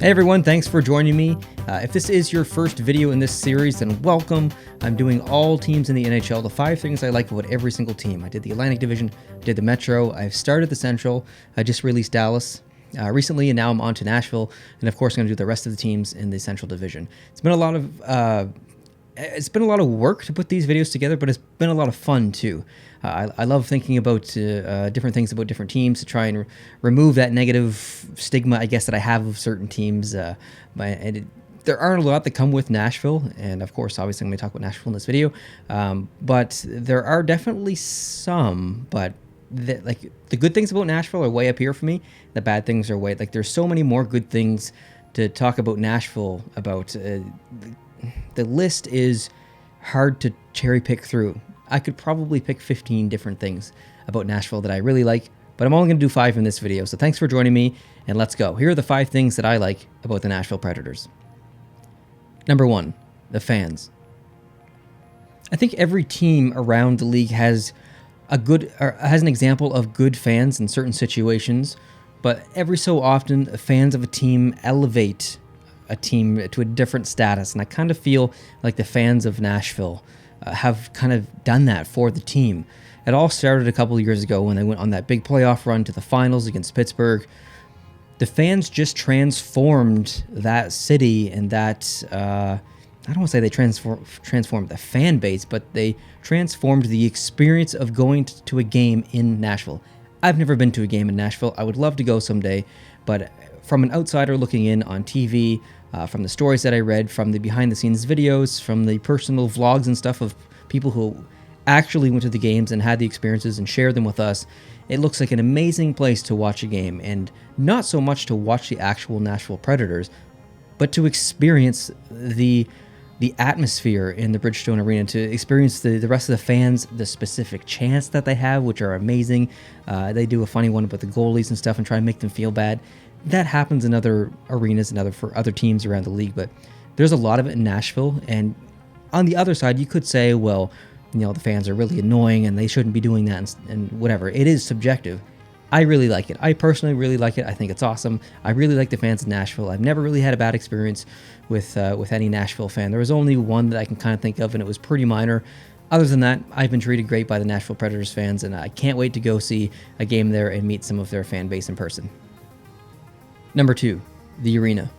Hey everyone, thanks for joining me. If this is your first video in this series, then welcome. I'm doing all teams in the NHL, the 5 things I like about every single team. I did the Atlantic Division, did the Metro, I've started the Central, I just released Dallas recently, and now I'm on to Nashville, and of course I'm going to do the rest of the teams in the Central Division. It's been a lot of work to put these videos together, but it's been a lot of fun too. I love thinking about different things about different teams to try and remove that negative stigma, I guess, that I have of certain teams. There aren't a lot that come with Nashville, and of course, obviously, I'm going to talk about Nashville in this video. But there are definitely some. But the good things about Nashville are way up here for me. The bad things are way there's so many more good things to talk about Nashville about. The list is hard to cherry pick through. I could probably pick 15 different things about Nashville that I really like, but I'm only going to do 5 in this video. So thanks for joining me, and let's go. Here are the 5 things that I like about the Nashville Predators. Number 1, the fans. I think every team around the league has an example of good fans in certain situations, but every so often fans of a team elevate a team to a different status, and I kind of feel like the fans of Nashville have kind of done that for the team. It all started a couple of years ago when they went on that big playoff run to the finals against Pittsburgh. The fans just transformed that city, and that I don't want to say they transformed the fan base, but they transformed the experience of going to a game in Nashville. I've never been to a game in Nashville. I would love to go someday, but from an outsider looking in on TV, from the stories that I read, from the behind-the-scenes videos, from the personal vlogs and stuff of people who actually went to the games and had the experiences and shared them with us, it looks like an amazing place to watch a game, and not so much to watch the actual Nashville Predators, but to experience the atmosphere in the Bridgestone Arena, to experience the rest of the fans, the specific chants that they have, which are amazing. They do a funny one about the goalies and stuff and try and make them feel bad. That happens in other arenas and for other teams around the league, but there's a lot of it in Nashville. And on the other side, you could say, well, the fans are really annoying and they shouldn't be doing that and whatever. It is subjective. I really like it. I personally really like it. I think it's awesome. I really like the fans in Nashville. I've never really had a bad experience with any Nashville fan. There was only one that I can kind of think of, and it was pretty minor. Other than that, I've been treated great by the Nashville Predators fans, and I can't wait to go see a game there and meet some of their fan base in person. Number 2, the arena.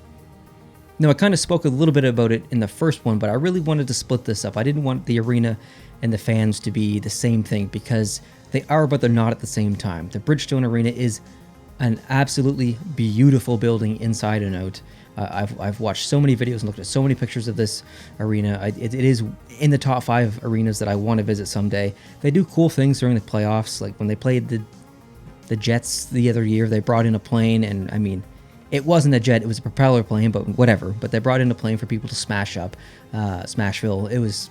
Now, I kind of spoke a little bit about it in the first one, but I really wanted to split this up. I didn't want the arena and the fans to be the same thing, because they are, but they're not at the same time. The Bridgestone Arena is an absolutely beautiful building inside and out. I've watched so many videos and looked at so many pictures of this arena. It is in the top 5 arenas that I want to visit someday. They do cool things during the playoffs, like when they played the Jets the other year, they brought in a plane, and I mean, it wasn't a jet, it was a propeller plane, but whatever. But they brought in a plane for people to smash up Smashville.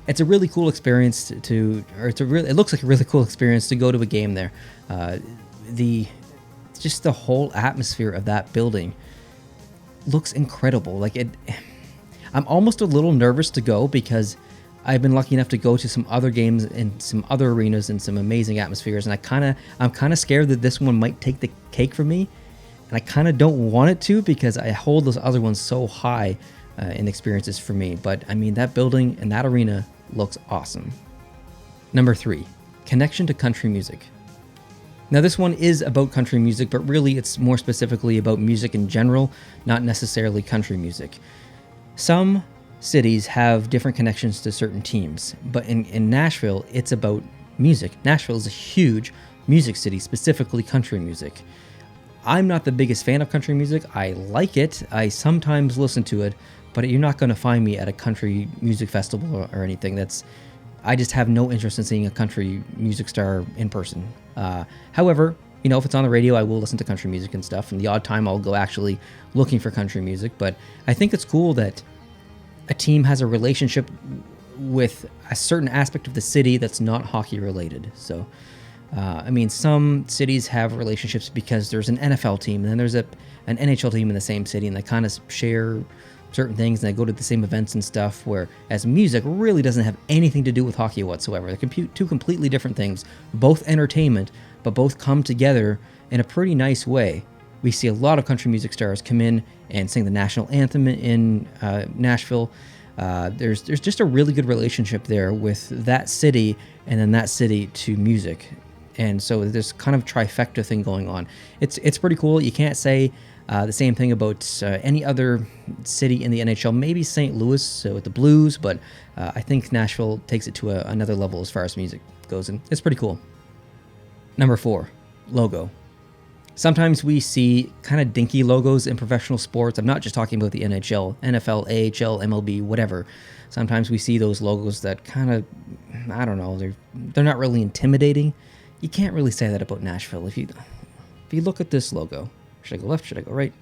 It's a really cool experience it looks like a really cool experience to go to a game there. Just the whole atmosphere of that building looks incredible. I'm almost a little nervous to go, because I've been lucky enough to go to some other games in some other arenas and some amazing atmospheres, and I'm kind of scared that this one might take the cake for me. And I kind of don't want it to, because I hold those other ones so high in experiences for me. But I mean, that building and that arena looks awesome. Number 3, connection to country music. Now, this one is about country music, but really it's more specifically about music in general, not necessarily country music. Some cities have different connections to certain teams, but in Nashville, it's about music. Nashville is a huge music city, specifically country music. I'm not the biggest fan of country music. I like it. I sometimes listen to it, but you're not going to find me at a country music festival or anything. I just have no interest in seeing a country music star in person. However, if it's on the radio, I will listen to country music and stuff, and the odd time I'll go actually looking for country music. But I think it's cool that a team has a relationship with a certain aspect of the city that's not hockey related. So some cities have relationships because there's an NFL team, and then there's an NHL team in the same city, and they kind of share certain things, and they go to the same events and stuff, whereas music really doesn't have anything to do with hockey whatsoever. They're two completely different things, both entertainment, but both come together in a pretty nice way. We see a lot of country music stars come in and sing the national anthem in Nashville. There's just a really good relationship there with that city and then that city to music. And so there's kind of trifecta thing going on. It's pretty cool. You can't say the same thing about any other city in the NHL. Maybe St. Louis with the Blues, but I think Nashville takes it to another level as far as music goes, and it's pretty cool. Number 4, logo. Sometimes we see kind of dinky logos in professional sports. I'm not just talking about the NHL, NFL, AHL, MLB, whatever. Sometimes we see those logos that kind of, I don't know, they're not really intimidating. You can't really say that about Nashville. If you look at this logo, should I go left? Should I go right?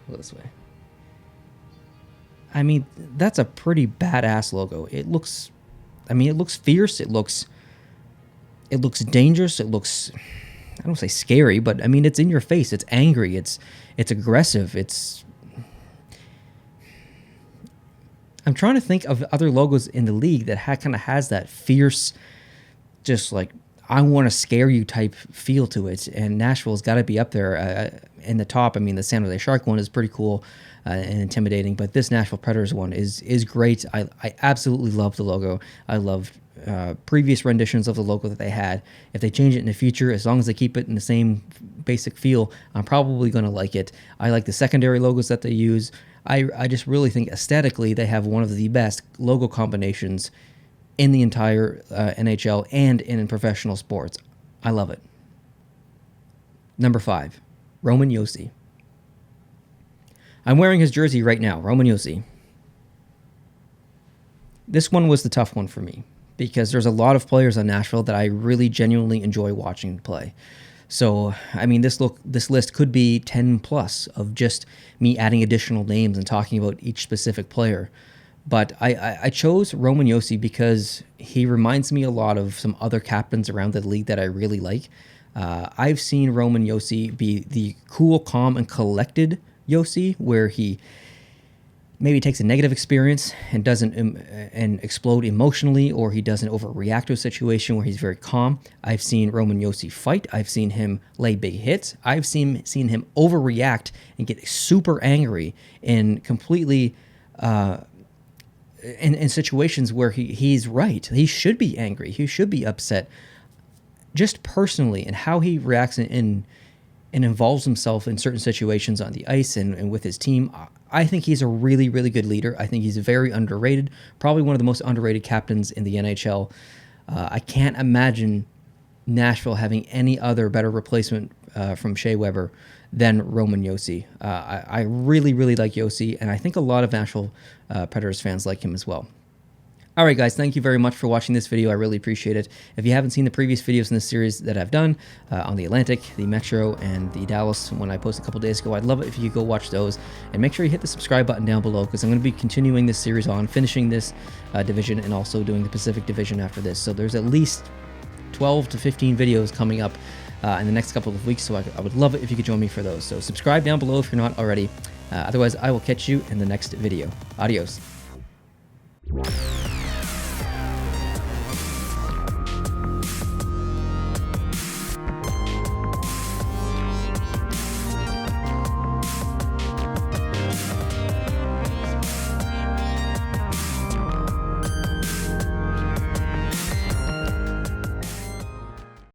Go this way. I mean, that's a pretty badass logo. It looks fierce. It looks dangerous. It looks, I don't say scary, but I mean, it's in your face. It's angry. It's aggressive. I'm trying to think of other logos in the league that kind of has that fierce, just like, I want to scare you type feel to it. And Nashville's got to be up there in the top. I mean, the San Jose Shark one is pretty cool and intimidating, but this Nashville Predators one is great. I absolutely love the logo. I love previous renditions of the logo that they had. If they change it in the future, as long as they keep it in the same basic feel, I'm probably going to like it. I like the secondary logos that they use. I just really think aesthetically they have one of the best logo combinations in the entire NHL and in professional sports. I love it. Number 5, Roman JOSI. I'm wearing his jersey right now, Roman JOSI. This one was the tough one for me because there's a lot of players on Nashville that I really genuinely enjoy watching play. So, I mean, this list could be 10 plus of just me adding additional names and talking about each specific player. But I chose Roman JOSI because he reminds me a lot of some other captains around the league that I really like. I've seen Roman JOSI be the cool, calm, and collected JOSI, where he maybe takes a negative experience and doesn't and explode emotionally, or he doesn't overreact to a situation where he's very calm. I've seen Roman JOSI fight. I've seen him lay big hits. I've seen him overreact and get super angry and completely... in situations where he's right. He should be angry. He should be upset. Just personally, and how he reacts and involves himself in certain situations on the ice and with his team, I think he's a really, really good leader. I think he's very underrated. Probably one of the most underrated captains in the NHL. I can't imagine Nashville having any other better replacement from Shea Weber than Roman JOSI. I really, really like JOSI, and I think a lot of Nashville Predators fans like him as well. All right, guys, thank you very much for watching this video. I really appreciate it. If you haven't seen the previous videos in this series that I've done on the Atlantic, the Metro, and the Dallas when I posted a couple days ago, I'd love it if you could go watch those. And make sure you hit the subscribe button down below, because I'm going to be continuing this series on, finishing this division, and also doing the Pacific Division after this. So there's at least 12 to 15 videos coming up in the next couple of weeks, so I would love it if you could join me for those. So subscribe down below if you're not already. Otherwise, I will catch you in the next video. Adios.